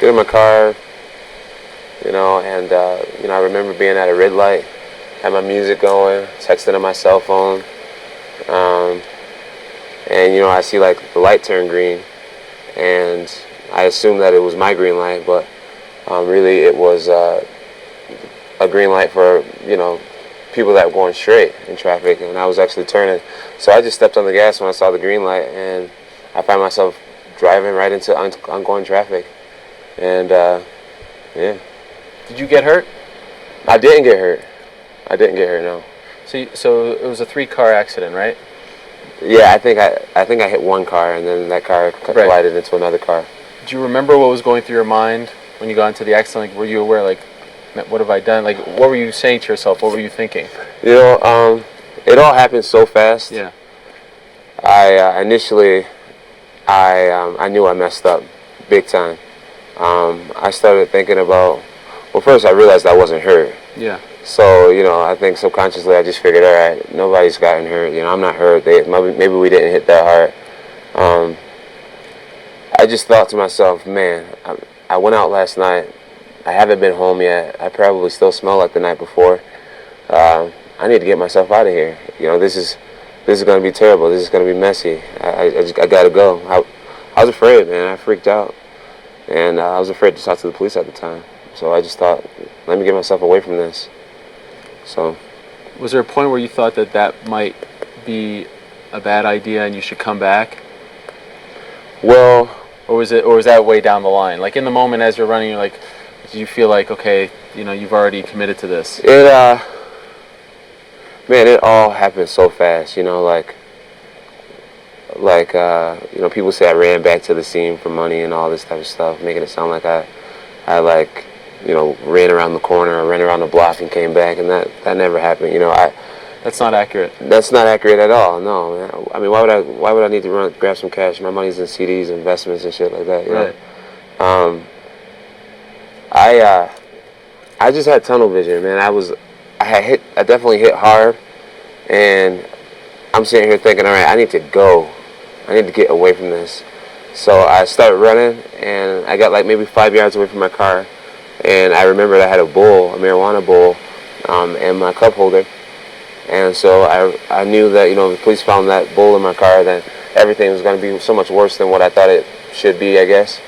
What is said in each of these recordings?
get in my car, and I remember being at a red light, had my music going, texting on my cell phone, and I see like the light turn green, and I assumed that it was my green light, but really it was a green light for people that were going straight in traffic, and I was actually turning. So I just stepped on the gas when I saw the green light, and I found myself driving right into ongoing traffic. And yeah. Did you get hurt? I didn't get hurt. No. So it was a 3-car accident, right? Yeah, I think I hit one car, and then that car collided into another car. Do you remember what was going through your mind when you got into the accident? Like, were you aware, like, what have I done? Like, what were you saying to yourself? What were you thinking? It all happened so fast. Yeah. I initially knew I messed up big time. I started thinking about, well, first I realized I wasn't hurt. Yeah. So, I think subconsciously I just figured, all right, nobody's gotten hurt. I'm not hurt. Maybe we didn't hit that hard. I just thought to myself, man, I went out last night. I haven't been home yet. I probably still smell like the night before. I need to get myself out of here. This is going to be terrible. This is going to be messy. I got to go. I was afraid, man. I freaked out. And I was afraid to talk to the police at the time. So I just thought, let me get myself away from this. So, was there a point where you thought that might be a bad idea and you should come back? Well, or was that way down the line? Like in the moment as you're running, you're like, do you feel like, okay, you've already committed to this? It all happened so fast. People say I ran back to the scene for money and all this type of stuff, making it sound like I ran around the corner or ran around the block and came back, and that never happened. That's not accurate. That's not accurate at all. No, man. I mean, why would I need to grab some cash? My money's in CDs, investments, and shit like that. Right. I just had tunnel vision, man. I definitely hit hard, and I'm sitting here thinking, all right, I need to go. I need to get away from this. So I started running, and I got like maybe 5 yards away from my car, and I remembered I had a marijuana bowl, and my cup holder. And so I knew that, if the police found that bowl in my car, then everything was going to be so much worse than what I thought it should be, I guess.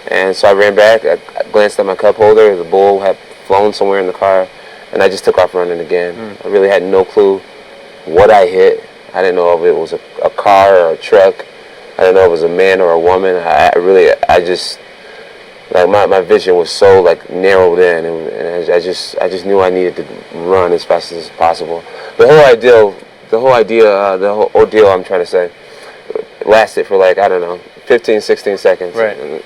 And so I ran back, I glanced at my cup holder, the bowl had flown somewhere in the car, and I just took off running again. I really had no clue what I hit. I didn't know if it was a car or a truck. I didn't know if it was a man or a woman. My vision was so like narrowed in, and I just knew I needed to run as fast as possible. The whole ordeal, I'm trying to say, lasted for like, I don't know, 15, 16 seconds. Right. And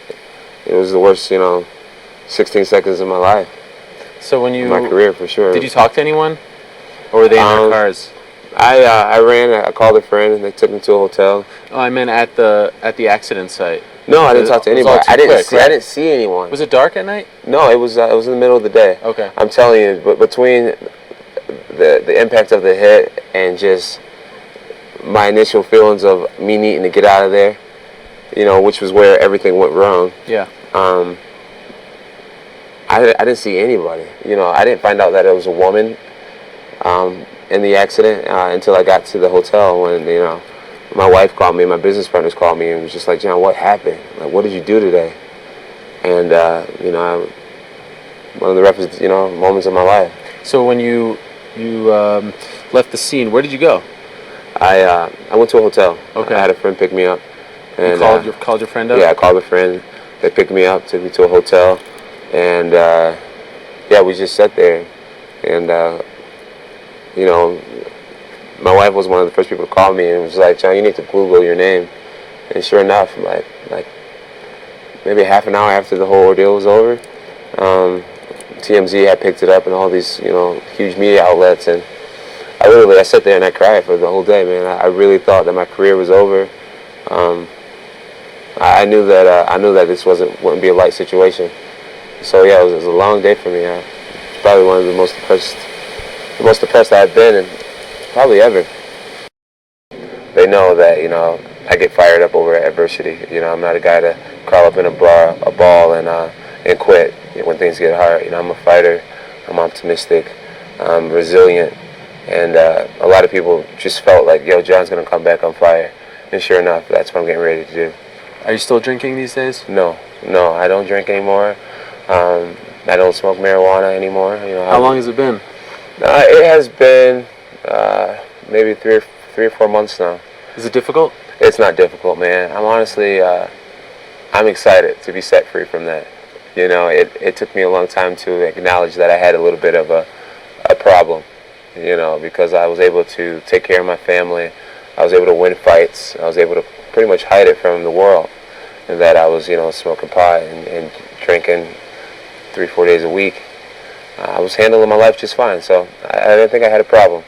it was the worst, 16 seconds of my life. So my career, for sure. Did you talk to anyone, or were they in their cars? I ran. I called a friend, and they took me to a hotel. Oh, I meant at the accident site. No, I didn't talk to anybody. I didn't see anyone. Was it dark at night? No, it was in the middle of the day. Okay. I'm telling you, but between the impact of the hit and just my initial feelings of me needing to get out of there, which was where everything went wrong. Yeah. I didn't see anybody. I didn't find out that it was a woman in the accident until I got to the hotel when, my wife called me, my business partners called me, and was just like, John, what happened? Like, what did you do today? And, one of the roughest, moments of my life. So when you left the scene, where did you go? I went to a hotel. Okay. I had a friend pick me up. And you called your friend up? Yeah, I called a friend. They picked me up, took me to a hotel. And, we just sat there. And, my wife was one of the first people to call me and was like, John, you need to Google your name. And sure enough, like maybe half an hour after the whole ordeal was over, TMZ had picked it up and all these, huge media outlets. And I sat there and I cried for the whole day, man. I really thought that my career was over. I knew that this wouldn't be a light situation. So yeah, it was a long day for me. It's probably one of the most depressed I've been in probably ever. They know that, I get fired up over adversity. I'm not a guy to crawl up in a ball and and quit when things get hard. You know, I'm a fighter. I'm optimistic. I'm resilient. And a lot of people just felt like, yo, Jon's going to come back on fire. And sure enough, that's what I'm getting ready to do. Are you still drinking these days? No, I don't drink anymore. I don't smoke marijuana anymore. You know, How long has it been? It has been maybe three or 4 months now. Is it difficult? It's not difficult, man. I'm honestly, I'm excited to be set free from that. You know, it took me a long time to acknowledge that I had a little bit of a problem, you know, because I was able to take care of my family. I was able to win fights. I was able to pretty much hide it from the world. And that I was, you know, smoking pot and drinking 3-4 days a week. I was handling my life just fine, so I didn't think I had a problem.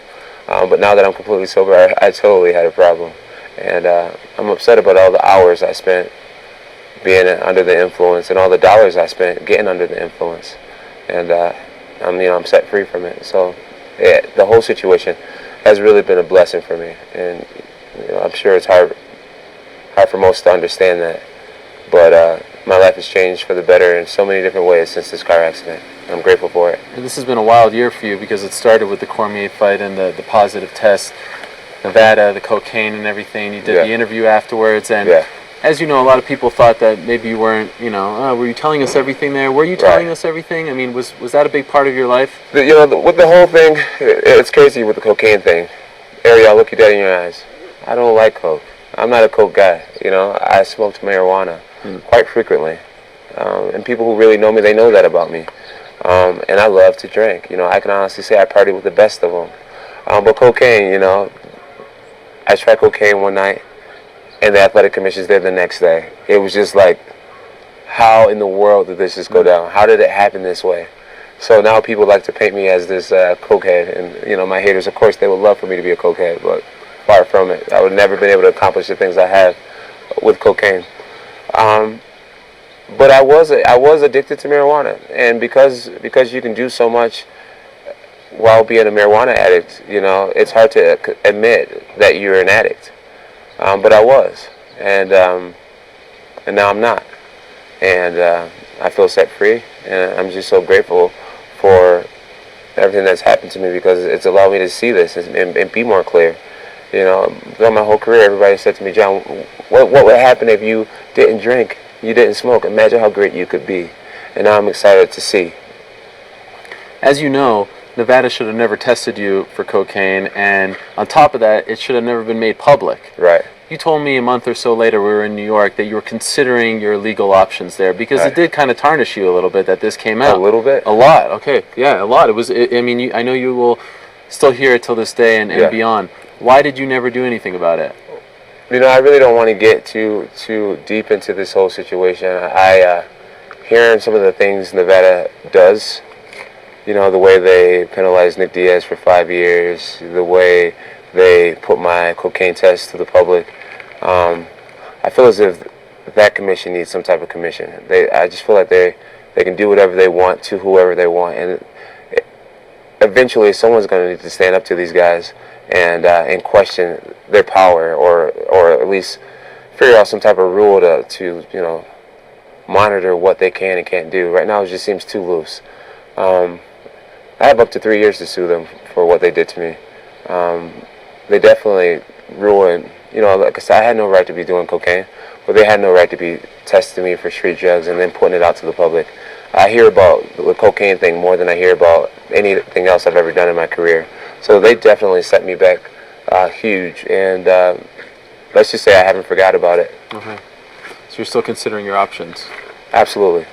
But now that I'm completely sober, I totally had a problem. And I'm upset about all the hours I spent being under the influence and all the dollars I spent getting under the influence. And I'm set free from it. So yeah, the whole situation has really been a blessing for me. And I'm sure it's hard for most to understand that. But my life has changed for the better in so many different ways since this car accident. I'm grateful for it. And this has been a wild year for you because it started with the Cormier fight and the positive test, Nevada, the cocaine and everything. You did the interview afterwards, and as you know, a lot of people thought that maybe you weren't, were you telling us everything there? Were you telling us everything? I mean, was that a big part of your life? With the whole thing, it's crazy with the cocaine thing. Ariel, look you dead in your eyes. I don't like coke. I'm not a coke guy. I smoked marijuana quite frequently. And people who really know me, they know that about me. And I love to drink. I can honestly say I party with the best of them. But cocaine, I tried cocaine one night, and the athletic commission's there the next day. It was just like, how in the world did this just go down? How did it happen this way? So now people like to paint me as this cokehead. And, my haters, of course, they would love for me to be a cokehead, but far from it. I would never been able to accomplish the things I have with cocaine. But I was addicted to marijuana, and because you can do so much while being a marijuana addict, it's hard to admit that you're an addict. But I was, and now I'm not, and I feel set free, and I'm just so grateful for everything that's happened to me because it's allowed me to see this and be more clear. Throughout my whole career, everybody said to me, Jon, what would happen if you didn't drink? You didn't smoke. Imagine how great you could be. And now I'm excited to see. As you know, Nevada should have never tested you for cocaine, and on top of that, it should have never been made public. Right. You told me a month or so later, we were in New York, that you were considering your legal options there because it did kind of tarnish you a little bit that this came out. A little bit? A lot. Okay. Yeah, a lot. I know you will still hear it till this day and beyond. Why did you never do anything about it? I really don't want to get too deep into this whole situation. Hearing some of the things Nevada does, the way they penalized Nick Diaz for 5 years, the way they put my cocaine test to the public, I feel as if that commission needs some type of commission. I just feel like they can do whatever they want to whoever they want, and eventually someone's going to need to stand up to these guys and question their power, or at least figure out some type of rule to monitor what they can and can't do. Right now it just seems too loose. I have up to 3 years to sue them for what they did to me. They definitely ruined, like I said, I had no right to be doing cocaine, but they had no right to be testing me for street drugs and then putting it out to the public. I hear about the cocaine thing more than I hear about anything else I've ever done in my career. So they definitely set me back huge, and let's just say I haven't forgot about it. Okay. So you're still considering your options? Absolutely.